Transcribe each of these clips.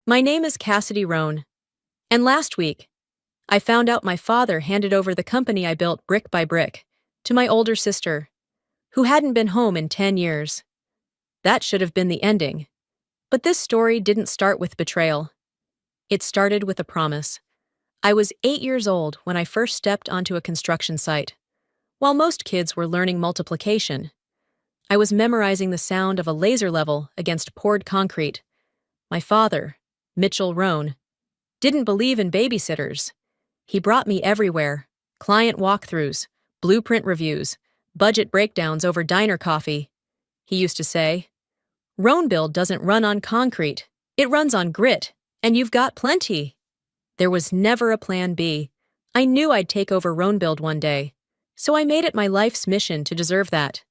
My name is Cassidy Roan, and last week, I found out my father handed over the company I built brick by brick to my older sister, who hadn't been home in 10 years. That should have been the ending. But this story didn't start with betrayal. It started with a promise. I was 8 years old when I first stepped onto a construction site. While most kids were learning multiplication, I was memorizing the sound of a laser level against poured concrete. My father, Mitchell Roan, didn't believe in babysitters. He brought me everywhere: client walkthroughs, blueprint reviews, budget breakdowns over diner coffee. He used to say, "Roan build doesn't run on concrete, it runs on grit, and you've got plenty." There was never a plan B. I knew I'd take over Roan build one day, so I made it my life's mission to deserve that.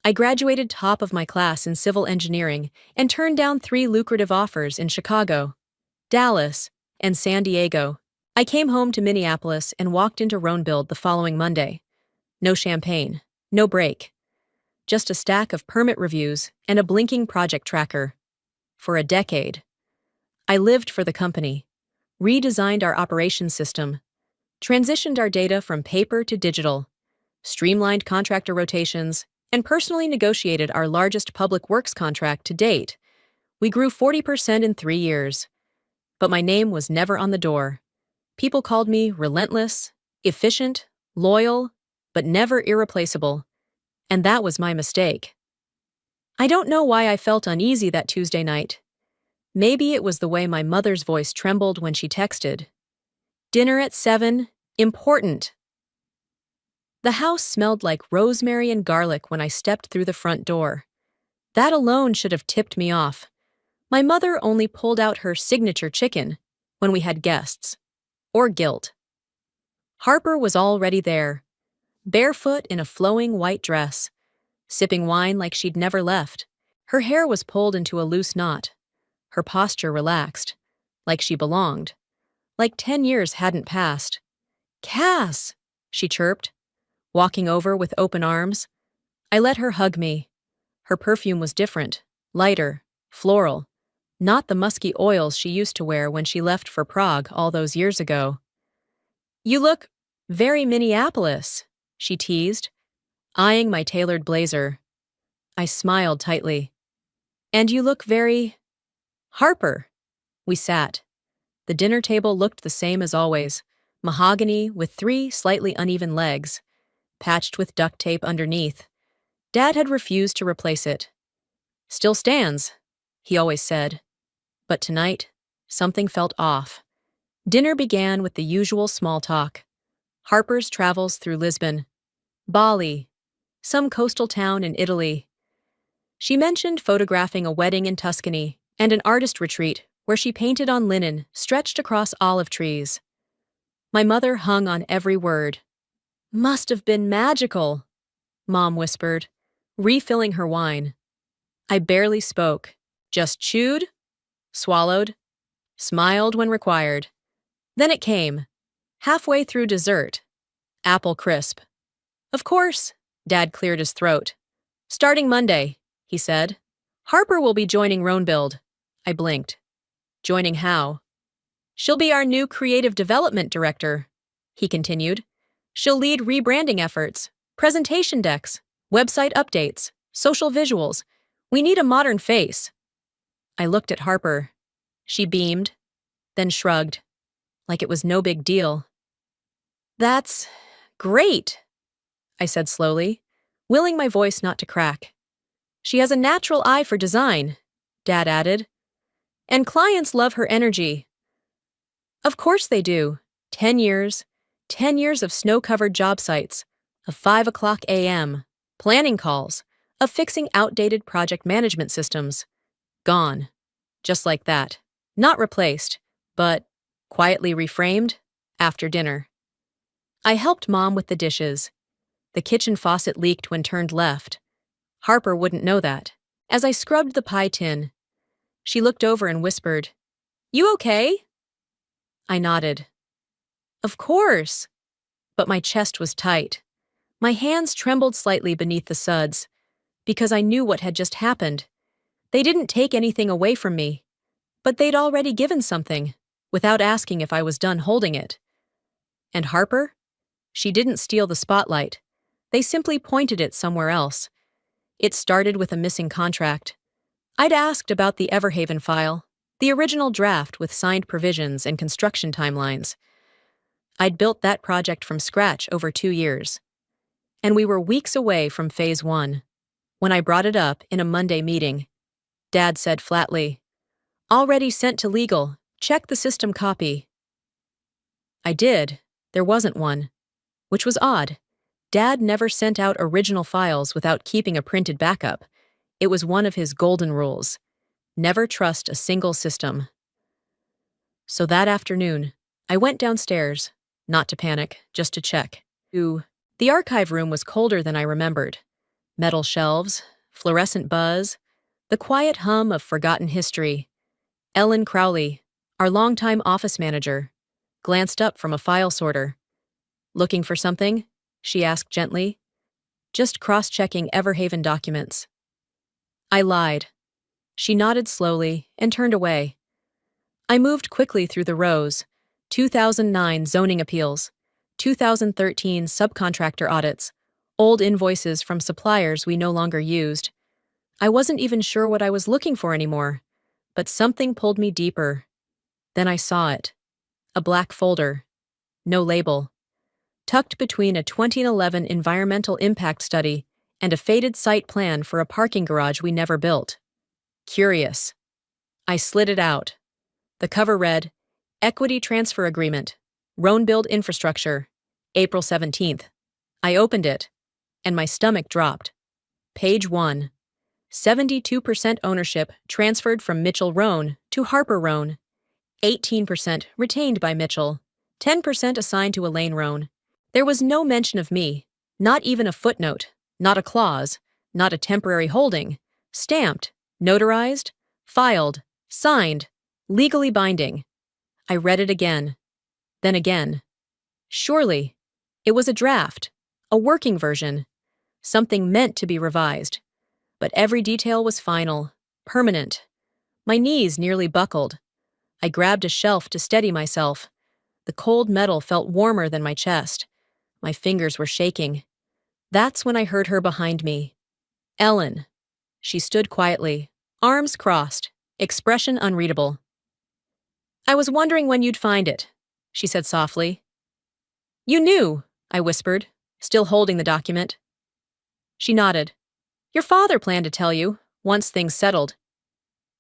I graduated top of my class in civil engineering and turned down 3 lucrative offers in Chicago, Dallas, and San Diego. I came home to Minneapolis and walked into Roan build the following Monday. No champagne, no break. Just a stack of permit reviews and a blinking project tracker. For a decade, I lived for the company, redesigned our operations system, transitioned our data from paper to digital, streamlined contractor rotations, and personally negotiated our largest public works contract to date. We grew 40% in 3 years. But my name was never on the door. People called me relentless, efficient, loyal, but never irreplaceable. And that was my mistake. I don't know why I felt uneasy that Tuesday night. Maybe it was the way my mother's voice trembled when she texted, "Dinner at 7, important." The house smelled like rosemary and garlic when I stepped through the front door. That alone should have tipped me off. My mother only pulled out her signature chicken when we had guests. Or guilt. Harper was already there, barefoot in a flowing white dress, sipping wine like she'd never left. Her hair was pulled into a loose knot, her posture relaxed, like she belonged, like 10 years hadn't passed. "Cass!" she chirped, walking over with open arms. I let her hug me. Her perfume was different, lighter, floral. Not the musky oils she used to wear when she left for Prague all those years ago. "You look very Minneapolis," she teased, eyeing my tailored blazer. I smiled tightly. "And you look very Harper." We sat. The dinner table looked the same as always, mahogany with 3 slightly uneven legs, patched with duct tape underneath. Dad had refused to replace it. "Still stands," he always said. But tonight, something felt off. Dinner began with the usual small talk. Harper's travels through Lisbon, Bali, some coastal town in Italy. She mentioned photographing a wedding in Tuscany and an artist retreat where she painted on linen stretched across olive trees. My mother hung on every word. "Must have been magical," Mom whispered, refilling her wine. I barely spoke, just chewed, swallowed, smiled when required. Then it came, halfway through dessert. Apple crisp. "Of course," Dad cleared his throat. "Starting Monday," he said. "Harper will be joining Roan build." I blinked. "Joining how?" "She'll be our new creative development director," he continued. "She'll lead rebranding efforts, presentation decks, website updates, social visuals. We need a modern face." I looked at Harper. She beamed, then shrugged, like it was no big deal. "That's great," I said slowly, willing my voice not to crack. "She has a natural eye for design," Dad added. "And clients love her energy." "Of course they do. 10 years of snow-covered job sites, of 5 o'clock a.m., planning calls, of fixing outdated project management systems. Gone. Just like that. Not replaced, but quietly reframed after dinner. I helped Mom with the dishes. The kitchen faucet leaked when turned left. Harper wouldn't know that. As I scrubbed the pie tin, she looked over and whispered, "You okay?" I nodded. "Of course." But my chest was tight. My hands trembled slightly beneath the suds, because I knew what had just happened. They didn't take anything away from me. But they'd already given something, without asking if I was done holding it. And Harper? She didn't steal the spotlight. They simply pointed it somewhere else. It started with a missing contract. I'd asked about the Everhaven file, the original draft with signed provisions and construction timelines. I'd built that project from scratch over 2 years. And we were weeks away from Phase 1. When I brought it up in a Monday meeting, Dad said flatly, "Already sent to legal, check the system copy." I did. There wasn't one. Which was odd. Dad never sent out original files without keeping a printed backup. It was one of his golden rules. Never trust a single system. So that afternoon, I went downstairs, not to panic, just to check. The archive room was colder than I remembered. Metal shelves, fluorescent buzz, the quiet hum of forgotten history. Ellen Crowley, our longtime office manager, glanced up from a file sorter. "Looking for something?" she asked gently. "Just cross-checking Everhaven documents." I lied. She nodded slowly and turned away. I moved quickly through the rows. 2009 zoning appeals, 2013 subcontractor audits, old invoices from suppliers we no longer used. I wasn't even sure what I was looking for anymore, but something pulled me deeper. Then I saw it. A black folder. No label. Tucked between a 2011 environmental impact study and a faded site plan for a parking garage we never built. Curious. I slid it out. The cover read, "Equity Transfer Agreement, Roan Build Infrastructure, April 17th. I opened it, and my stomach dropped. Page 1. 72% ownership transferred from Mitchell Roan to Harper Roan. 18% retained by Mitchell. 10% assigned to Elaine Roan. There was no mention of me, not even a footnote, not a clause, not a temporary holding. Stamped, notarized, filed, signed, legally binding. I read it again, then again. Surely, it was a draft, a working version, something meant to be revised. But every detail was final, permanent. My knees nearly buckled. I grabbed a shelf to steady myself. The cold metal felt warmer than my chest. My fingers were shaking. That's when I heard her behind me. "Ellen." She stood quietly, arms crossed, expression unreadable. "I was wondering when you'd find it," she said softly. "You knew," I whispered, still holding the document. She nodded. "Your father planned to tell you, once things settled."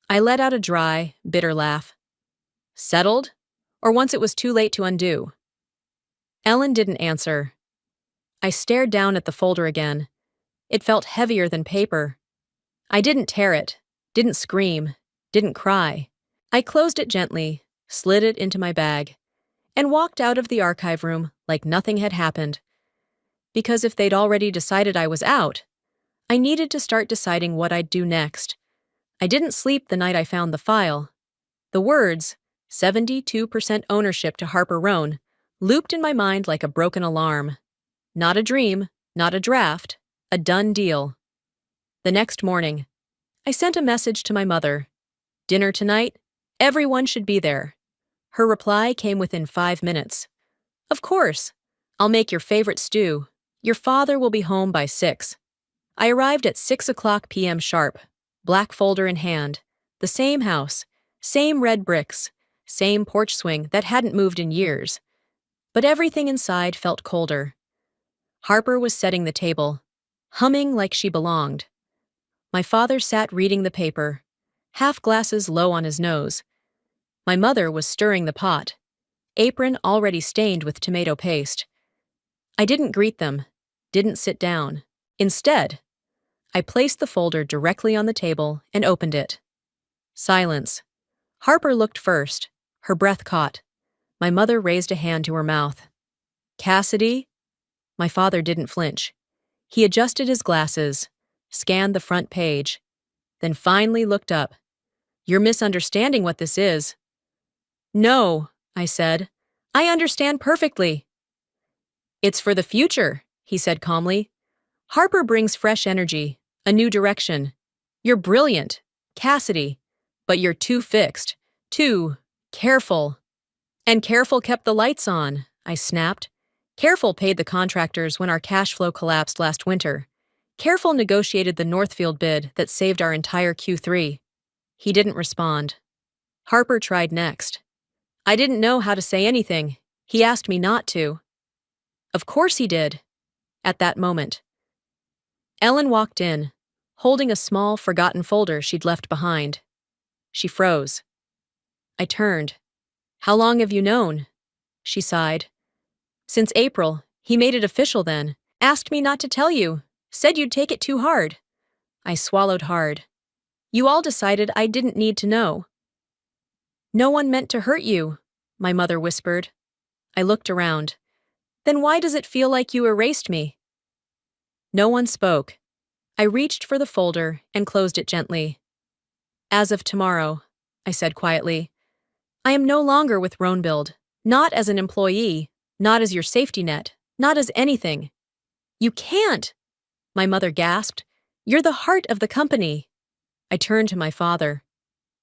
I let out a dry, bitter laugh. Settled? Or once it was too late to undo? Ellen didn't answer. I stared down at the folder again. It felt heavier than paper. I didn't tear it, didn't scream, didn't cry. I closed it gently, slid it into my bag, and walked out of the archive room like nothing had happened. Because if they'd already decided I was out, I needed to start deciding what I'd do next. I didn't sleep the night I found the file. The words, 72% ownership to Harper Roan, looped in my mind like a broken alarm. Not a dream, not a draft, a done deal. The next morning, I sent a message to my mother. "Dinner tonight? Everyone should be there." Her reply came within 5 minutes. "Of course. I'll make your favorite stew. Your father will be home by 6. I arrived at 6:00 p.m. sharp, black folder in hand. The same house, same red bricks, same porch swing that hadn't moved in years. But everything inside felt colder. Harper was setting the table, humming like she belonged. My father sat reading the paper, half glasses low on his nose. My mother was stirring the pot, apron already stained with tomato paste. I didn't greet them, didn't sit down. Instead, I placed the folder directly on the table and opened it. Silence. Harper looked first, her breath caught. My mother raised a hand to her mouth. "Cassidy?" My father didn't flinch. He adjusted his glasses, scanned the front page, then finally looked up. "You're misunderstanding what this is." "No," I said. "I understand perfectly." "It's for the future," he said calmly. "Harper brings fresh energy, a new direction. You're brilliant, Cassidy, but you're too fixed, 2. Careful. And Careful kept the lights on, I snapped. Careful paid the contractors when our cash flow collapsed last winter. Careful negotiated the Northfield bid that saved our entire Q3. He didn't respond. Harper tried next. I didn't know how to say anything. He asked me not to. Of course he did. At that moment, Ellen walked in, holding a small, forgotten folder she'd left behind. She froze. I turned. How long have you known? She sighed. Since April. He made it official then. Asked me not to tell you. Said you'd take it too hard. I swallowed hard. You all decided I didn't need to know. No one meant to hurt you, my mother whispered. I looked around. Then why does it feel like you erased me? No one spoke. I reached for the folder and closed it gently. As of tomorrow, I said quietly, I am no longer with Roanbuild, not as an employee, not as your safety net, not as anything. You can't, my mother gasped. You're the heart of the company. I turned to my father.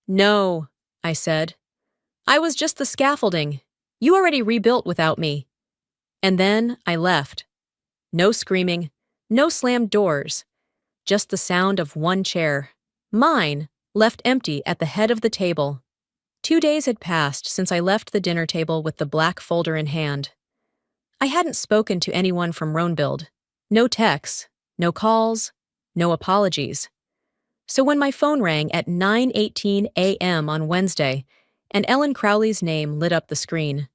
No, I said. I was just the scaffolding. You already rebuilt without me. And then I left. No screaming, no slammed doors, just the sound of one chair, mine, left empty at the head of the table. 2 days had passed since I left the dinner table with the black folder in hand. I hadn't spoken to anyone from Roanbuild. No texts, no calls, no apologies. So when my phone rang at 9:18 a.m. on Wednesday and Ellen Crowley's name lit up the screen,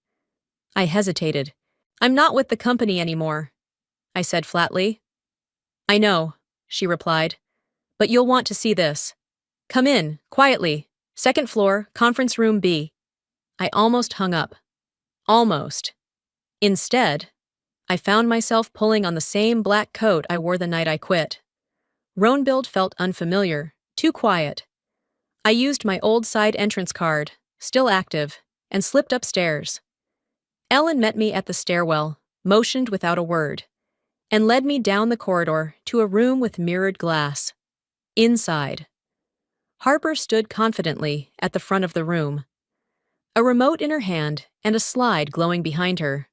I hesitated. I'm not with the company anymore, I said flatly. I know, she replied, but you'll want to see this. Come in, quietly. Second floor, conference room B. I almost hung up. Almost. Instead, I found myself pulling on the same black coat I wore the night I quit. Roanbuild felt unfamiliar, too quiet. I used my old side entrance card, still active, and slipped upstairs. Ellen met me at the stairwell, motioned without a word, and led me down the corridor to a room with mirrored glass. Inside, Harper stood confidently at the front of the room, a remote in her hand and a slide glowing behind her.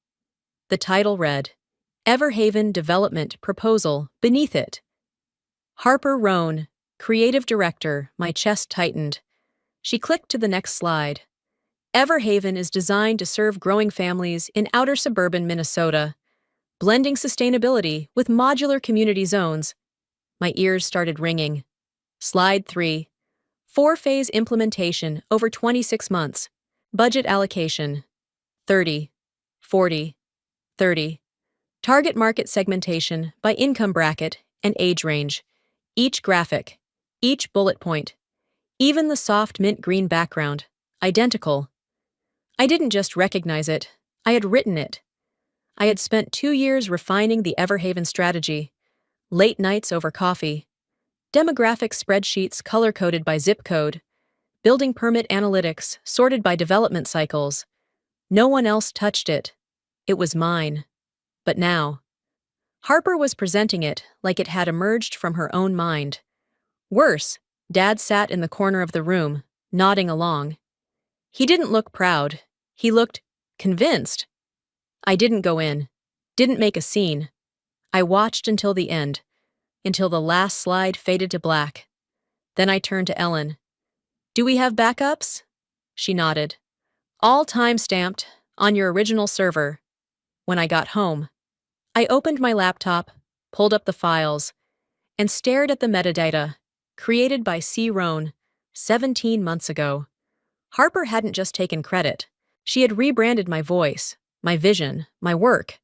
The title read, Everhaven Development Proposal, beneath it. Harper Roan, Creative Director. My chest tightened. She clicked to the next slide. Everhaven is designed to serve growing families in outer suburban Minnesota, blending sustainability with modular community zones. My ears started ringing. Slide 3. 4-phase implementation over 26 months. Budget allocation. 30, 40, 30. Target market segmentation by income bracket and age range. Each graphic, each bullet point, even the soft mint green background, identical. I didn't just recognize it, I had written it. I had spent 2 years refining the Everhaven strategy, late nights over coffee, demographic spreadsheets color-coded by zip code, building permit analytics sorted by development cycles. No one else touched it. It was mine. But now, Harper was presenting it like it had emerged from her own mind. Worse, Dad sat in the corner of the room, nodding along. He didn't look proud. He looked convinced. I didn't go in, didn't make a scene. I watched until the end, until the last slide faded to black. Then I turned to Ellen. Do we have backups? She nodded. All time-stamped, on your original server. When I got home, I opened my laptop, pulled up the files, and stared at the metadata, created by C. Roan, 17 months ago. Harper hadn't just taken credit. She had rebranded my voice, my vision, my work.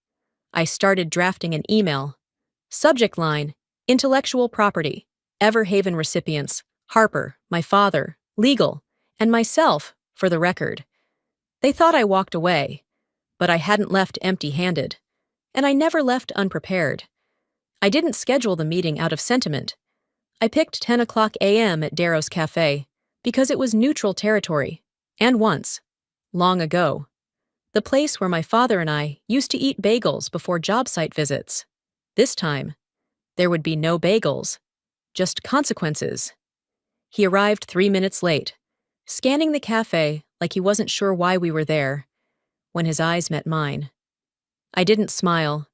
I started drafting an email. Subject line, Intellectual Property, Everhaven Recipients, Harper, my father, legal, and myself, for the record. They thought I walked away, but I hadn't left empty-handed. And I never left unprepared. I didn't schedule the meeting out of sentiment. I picked 10 o'clock a.m. at Darrow's Cafe because it was neutral territory, and once, long ago, the place where my father and I used to eat bagels before job site visits. This time, there would be no bagels, just consequences. He arrived 3 minutes late, scanning the cafe like he wasn't sure why we were there, when his eyes met mine. I didn't smile.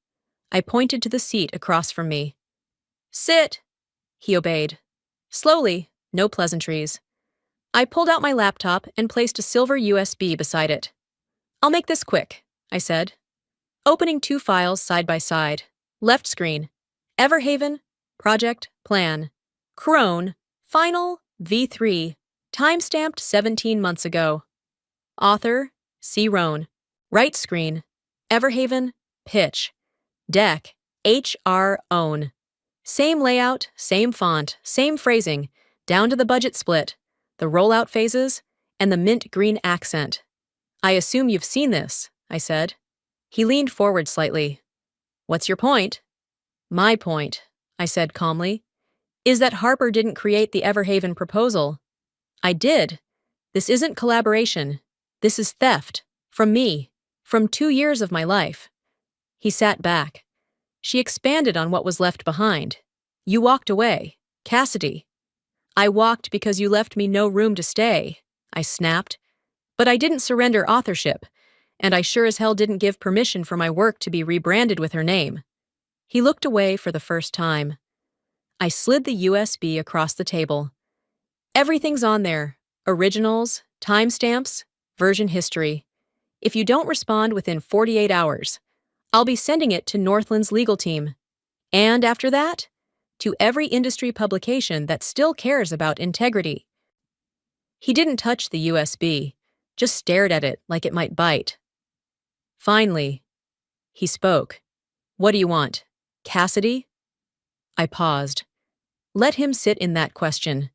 I pointed to the seat across from me. "Sit!" He obeyed. Slowly, no pleasantries. I pulled out my laptop and placed a silver USB beside it. "I'll make this quick," I said, opening two files side by side. Left screen, Everhaven, Project, Plan, Crone, Final, V3, timestamped 17 months ago. Author, C. Roan. Right screen, Everhaven, Pitch, Deck, H.R. Own. Same layout, same font, same phrasing, down to the budget split, the rollout phases, and the mint green accent. "I assume you've seen this," I said. He leaned forward slightly. "What's your point?" "My point," I said calmly, "is that Harper didn't create the Everhaven proposal. I did. This isn't collaboration. This is theft. From me. From 2 years of my life." He sat back. "She expanded on what was left behind. You walked away. Cassidy." "I walked because you left me no room to stay," I snapped. "But I didn't surrender authorship, and I sure as hell didn't give permission for my work to be rebranded with her name." He looked away for the first time. I slid the USB across the table. "Everything's on there. Originals, timestamps, version history. If you don't respond within 48 hours, I'll be sending it to Northland's legal team. And after that, to every industry publication that still cares about integrity." He didn't touch the USB, just stared at it like it might bite. Finally, he spoke. "What do you want? Cassidy?" I paused. Let him sit in that question.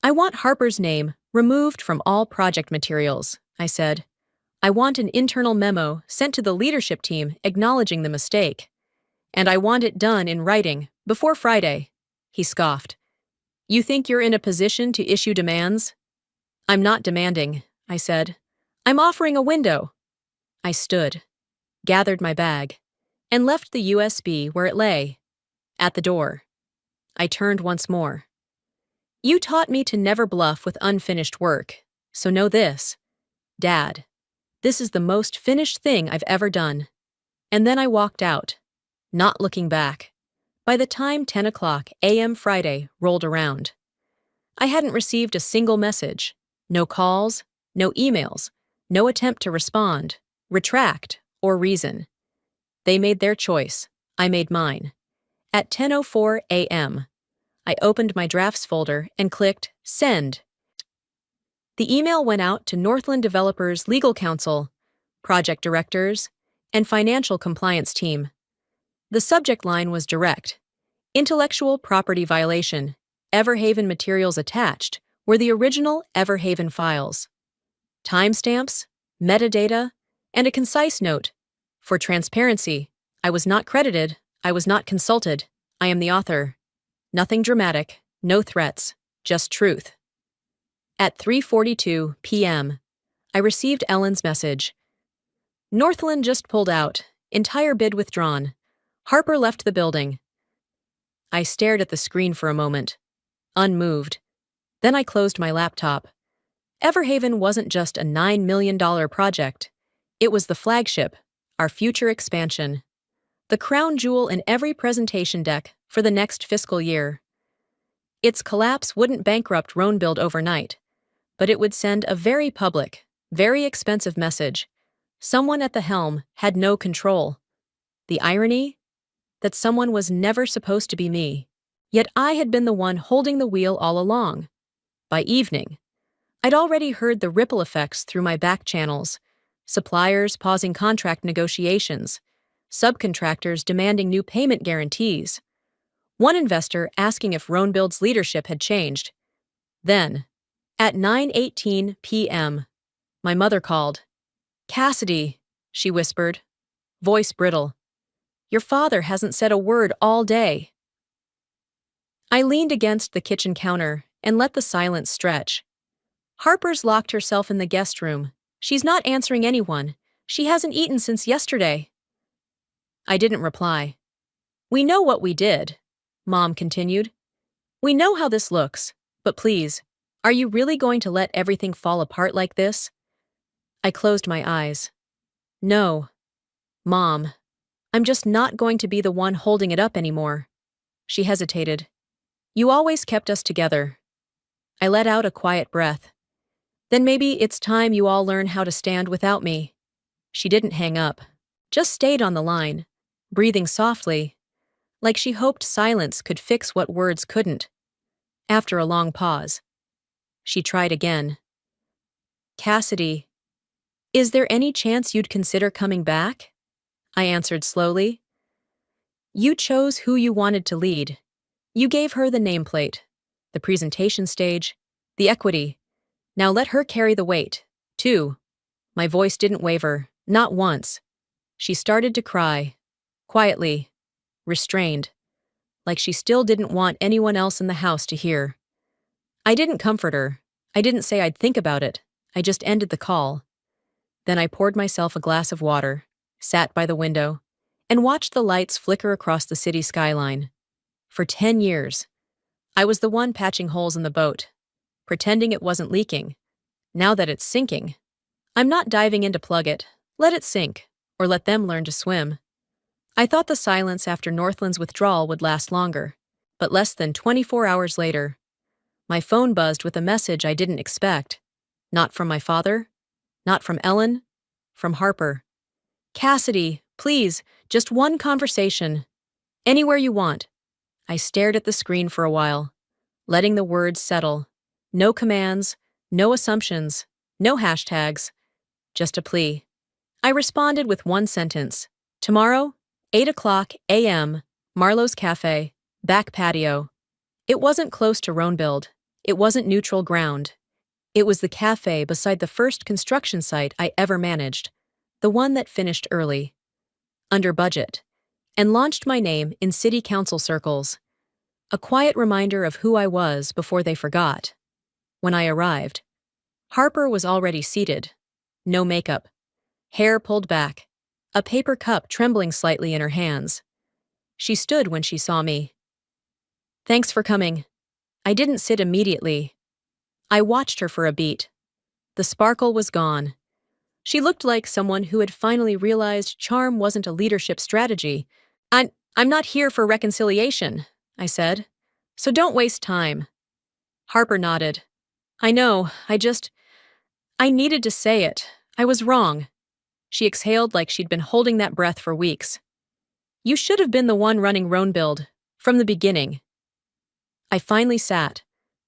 "I want Harper's name removed from all project materials," I said. "I want an internal memo sent to the leadership team acknowledging the mistake. And I want it done in writing, before Friday." He scoffed. "You think you're in a position to issue demands?" "I'm not demanding," I said. "I'm offering a window." I stood, gathered my bag, and left the USB where it lay, at the door. I turned once more. "You taught me to never bluff with unfinished work, so know this. Dad, this is the most finished thing I've ever done." And then I walked out, not looking back. By the time 10 o'clock a.m. Friday rolled around, I hadn't received a single message, no calls, no emails, no attempt to respond, retract, or reason. They made their choice. I made mine. At 10:04 a.m., I opened my drafts folder and clicked Send. The email went out to Northland Developers Legal Counsel, project directors, and financial compliance team. The subject line was direct. Intellectual property violation. Everhaven materials attached were the original Everhaven files. Timestamps, metadata, and a concise note. For transparency, I was not credited, I was not consulted, I am the author. Nothing dramatic, no threats, just truth. At 3:42 p.m., I received Ellen's message. "Northland just pulled out, entire bid withdrawn. Harper left the building." I stared at the screen for a moment, unmoved. Then I closed my laptop. Everhaven wasn't just a $9 million project. It was the flagship, our future expansion. The crown jewel in every presentation deck for the next fiscal year. Its collapse wouldn't bankrupt Roanbuild overnight, but it would send a very public, very expensive message. Someone at the helm had no control. The irony? That someone was never supposed to be me. Yet I had been the one holding the wheel all along. By evening, I'd already heard the ripple effects through my back channels. Suppliers pausing contract negotiations. Subcontractors demanding new payment guarantees. One investor asking if Roanbuild's leadership had changed. Then, at 9:18 p.m., my mother called. "Cassidy," she whispered, voice brittle. "Your father hasn't said a word all day." I leaned against the kitchen counter and let the silence stretch. "Harper's locked herself in the guest room. She's not answering anyone. She hasn't eaten since yesterday." I didn't reply. "We know what we did," Mom continued. "We know how this looks, but please, are you really going to let everything fall apart like this? I closed my eyes. No, Mom. I'm just not going to be the one holding it up anymore. She hesitated. You always kept us together. I let out a quiet breath. Then maybe it's time you all learn how to stand without me. She didn't hang up, just stayed on the line, breathing softly, like she hoped silence could fix what words couldn't. After a long pause, she tried again. Cassidy, is there any chance you'd consider coming back? I answered slowly. You chose who you wanted to lead. You gave her the nameplate, the presentation stage, the equity. Now let her carry the weight, too. My voice didn't waver, not once. She started to cry, quietly, restrained, like she still didn't want anyone else in the house to hear. I didn't comfort her. I didn't say I'd think about it. I just ended the call. Then I poured myself a glass of water, sat by the window, and watched the lights flicker across the city skyline. For 10 years, I was the one patching holes in the boat, pretending it wasn't leaking. Now that it's sinking, I'm not diving in to plug it. Let it sink, or let them learn to swim. I thought the silence after Northland's withdrawal would last longer, but less than 24 hours later, my phone buzzed with a message I didn't expect. Not from my father, not from Ellen, from Harper. Cassidy, please, just one conversation. Anywhere you want. I stared at the screen for a while, letting the words settle. No commands, no assumptions, no hashtags, just a plea. I responded with one sentence. Tomorrow, 8 a.m., Marlowe's Cafe, back patio. It wasn't close to Roanbuild. It wasn't neutral ground. It was the cafe beside the first construction site I ever managed, the one that finished early, under budget, and launched my name in city council circles. A quiet reminder of who I was before they forgot. When I arrived, Harper was already seated. No makeup. Hair pulled back. A paper cup trembling slightly in her hands. She stood when she saw me. Thanks for coming. I didn't sit immediately. I watched her for a beat. The sparkle was gone. She looked like someone who had finally realized charm wasn't a leadership strategy. I'm not here for reconciliation, I said. So don't waste time. Harper nodded. I know, I needed to say it. I was wrong. She exhaled like she'd been holding that breath for weeks. You should have been the one running Roanbuild, from the beginning. I finally sat,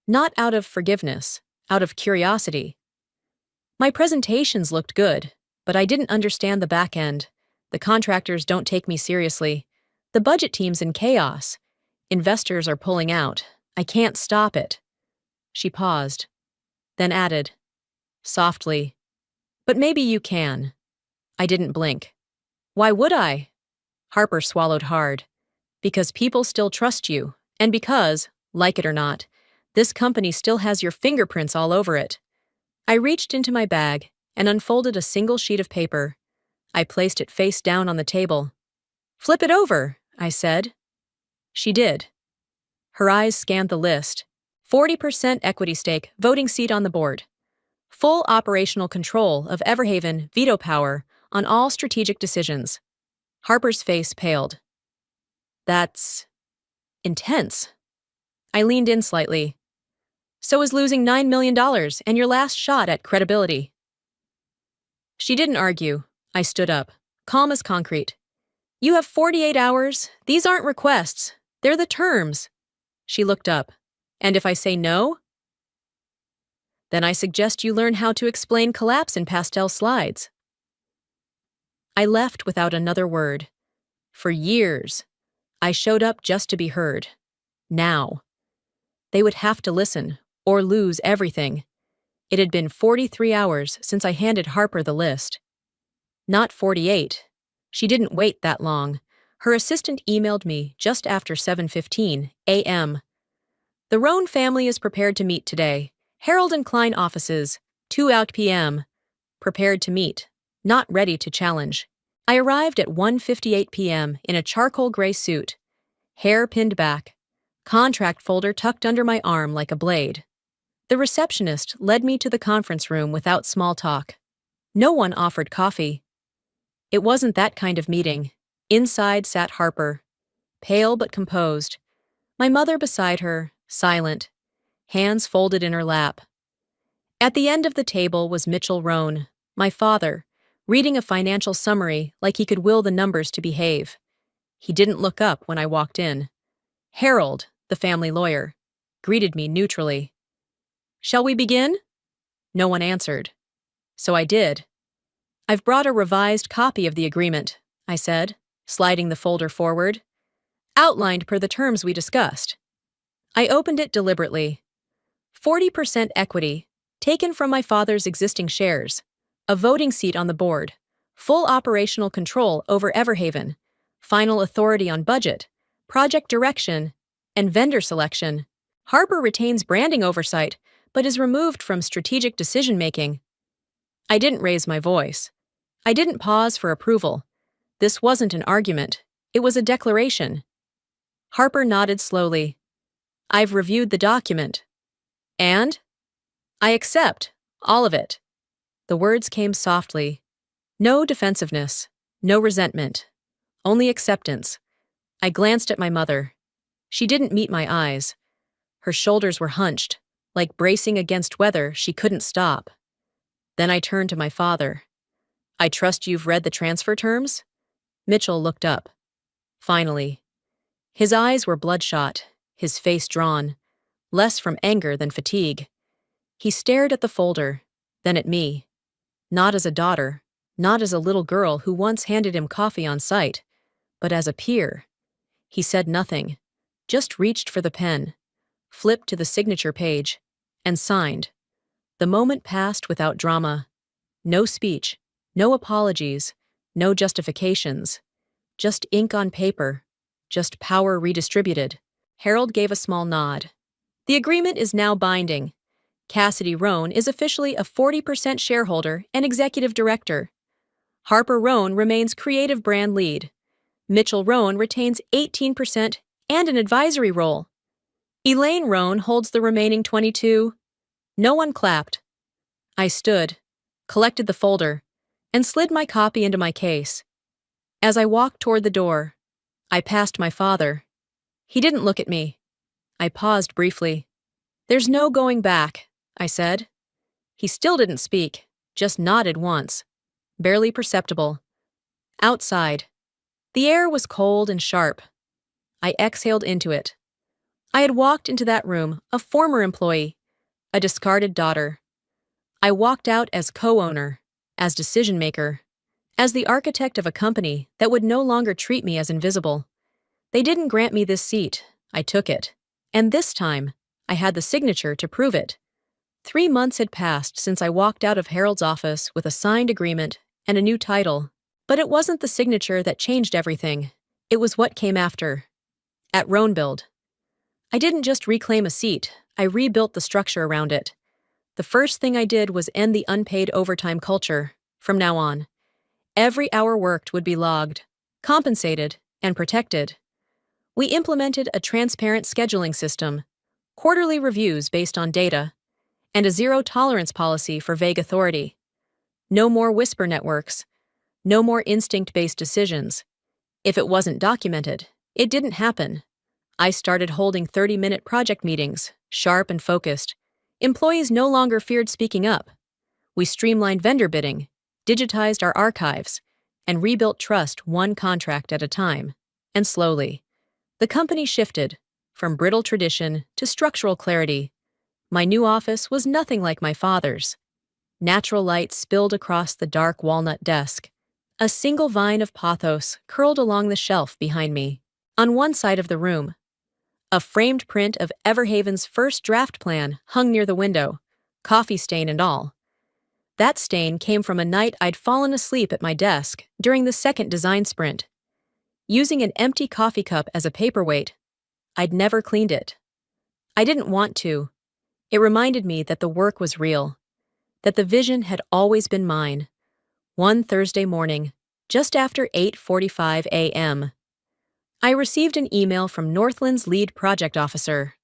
not out of forgiveness, out of curiosity. My presentations looked good, but I didn't understand the back end. The contractors don't take me seriously. The budget team's in chaos. Investors are pulling out. I can't stop it. She paused, then added, softly, but maybe you can. I didn't blink. Why would I? Harper swallowed hard. Because people still trust you, and because, like it or not, this company still has your fingerprints all over it. I reached into my bag and unfolded a single sheet of paper. I placed it face down on the table. Flip it over, I said. She did. Her eyes scanned the list. 40% equity stake, voting seat on the board. Full operational control of Everhaven, veto power on all strategic decisions. Harper's face paled. That's intense. I leaned in slightly. So is losing $9 million and your last shot at credibility. She didn't argue. I stood up, calm as concrete. You have 48 hours. These aren't requests. They're the terms. She looked up. And if I say no? Then I suggest you learn how to explain collapse in pastel slides. I left without another word. For years, I showed up just to be heard. Now, they would have to listen or lose everything. It had been 43 hours since I handed Harper the list. Not 48. She didn't wait that long. Her assistant emailed me just after 7:15 a.m. The Roan family is prepared to meet today. Harold and Klein offices, 2 p.m. Prepared to meet, not ready to challenge. I arrived at 1:58 p.m. in a charcoal gray suit, hair pinned back, contract folder tucked under my arm like a blade. The receptionist led me to the conference room without small talk. No one offered coffee. It wasn't that kind of meeting. Inside sat Harper, pale but composed, my mother beside her, silent, hands folded in her lap. At the end of the table was Mitchell Roan, my father, reading a financial summary like he could will the numbers to behave. He didn't look up when I walked in. Harold, the family lawyer, greeted me neutrally. "Shall we begin?" No one answered. So I did. "I've brought a revised copy of the agreement," I said, sliding the folder forward. "Outlined per the terms we discussed." I opened it deliberately. 40% equity, taken from my father's existing shares, a voting seat on the board, full operational control over Everhaven, final authority on budget, project direction, and vendor selection. Harper retains branding oversight, but is removed from strategic decision-making. I didn't raise my voice. I didn't pause for approval. This wasn't an argument. It was a declaration. Harper nodded slowly. "I've reviewed the document." "And?" "I accept. All of it." The words came softly. No defensiveness. No resentment. Only acceptance. I glanced at my mother. She didn't meet my eyes. Her shoulders were hunched, like bracing against weather she couldn't stop. Then I turned to my father. "I trust you've read the transfer terms?" Mitchell looked up. Finally. His eyes were bloodshot, his face drawn, less from anger than fatigue. He stared at the folder, then at me. Not as a daughter, not as a little girl who once handed him coffee on sight, but as a peer. He said nothing, just reached for the pen, flipped to the signature page, and signed. The moment passed without drama. No speech, no apologies, no justifications. Just ink on paper, just power redistributed. Harold gave a small nod. "The agreement is now binding. Cassidy Roan is officially a 40% shareholder and executive director. Harper Roan remains creative brand lead. Mitchell Roan retains 18% and an advisory role. Elaine Roan holds the remaining 22%. No one clapped. I stood, collected the folder, and slid my copy into my case. As I walked toward the door, I passed my father. He didn't look at me. I paused briefly. "There's no going back," I said. He still didn't speak, just nodded once, barely perceptible. Outside. The air was cold and sharp. I exhaled into it. I had walked into that room, a former employee, a discarded daughter. I walked out as co-owner, as decision-maker, as the architect of a company that would no longer treat me as invisible. They didn't grant me this seat. I took it. And this time, I had the signature to prove it. 3 months had passed since I walked out of Harold's office with a signed agreement and a new title. But it wasn't the signature that changed everything. It was what came after. At Roanbuild. I didn't just reclaim a seat, I rebuilt the structure around it. The first thing I did was end the unpaid overtime culture. From now on, every hour worked would be logged, compensated, and protected. We implemented a transparent scheduling system, quarterly reviews based on data, and a zero-tolerance policy for vague authority. No more whisper networks. No more instinct-based decisions. If it wasn't documented, it didn't happen. I started holding 30-minute project meetings, sharp and focused. Employees no longer feared speaking up. We streamlined vendor bidding, digitized our archives, and rebuilt trust one contract at a time. And slowly, the company shifted from brittle tradition to structural clarity. My new office was nothing like my father's. Natural light spilled across the dark walnut desk. A single vine of pothos curled along the shelf behind me. On one side of the room, a framed print of Everhaven's first draft plan hung near the window, coffee stain and all. That stain came from a night I'd fallen asleep at my desk during the second design sprint. Using an empty coffee cup as a paperweight, I'd never cleaned it. I didn't want to. It reminded me that the work was real, that the vision had always been mine. One Thursday morning, just after 8:45 a.m., I received an email from Northland's lead project officer.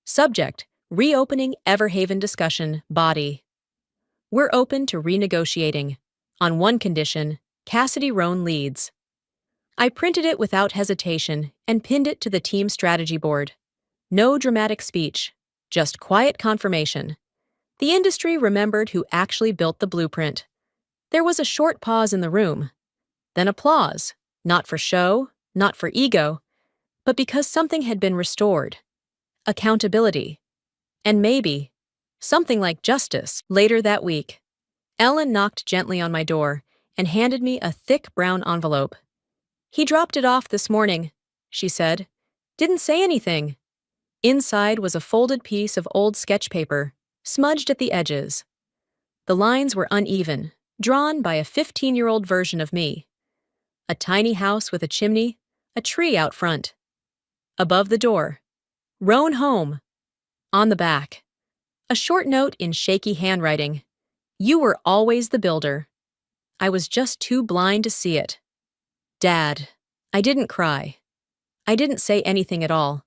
Subject: Reopening Everhaven Discussion, Body. We're open to renegotiating. On one condition, Cassidy Roan leads. I printed it without hesitation and pinned it to the team strategy board. No dramatic speech, just quiet confirmation. The industry remembered who actually built the blueprint. There was a short pause in the room. Then applause, not for show, not for ego, but because something had been restored. Accountability. And maybe something like justice. Later that week, Ellen knocked gently on my door and handed me a thick brown envelope. "He dropped it off this morning," she said. "Didn't say anything." Inside was a folded piece of old sketch paper, smudged at the edges. The lines were uneven, drawn by a 15-year-old version of me. A tiny house with a chimney, a tree out front. Above the door, "Roan home." On the back, a short note in shaky handwriting. "You were always the builder." I was just too blind to see it. Dad. I didn't cry. I didn't say anything at all.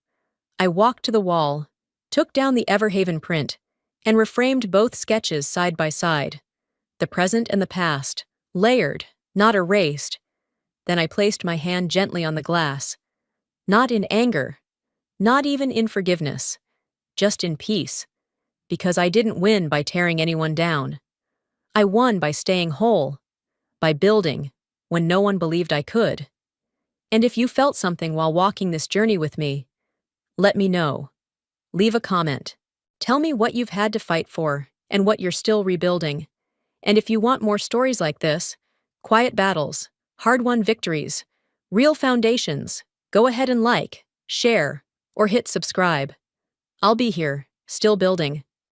I walked to the wall, took down the Everhaven print, and reframed both sketches side by side. The present and the past, layered, not erased. Then I placed my hand gently on the glass. Not in anger, not even in forgiveness, just in peace. Because I didn't win by tearing anyone down. I won by staying whole, by building when no one believed I could. And if you felt something while walking this journey with me, let me know. Leave a comment. Tell me what you've had to fight for and what you're still rebuilding. And if you want more stories like this, quiet battles, hard-won victories, real foundations, go ahead and like, share, or hit subscribe. I'll be here, still building.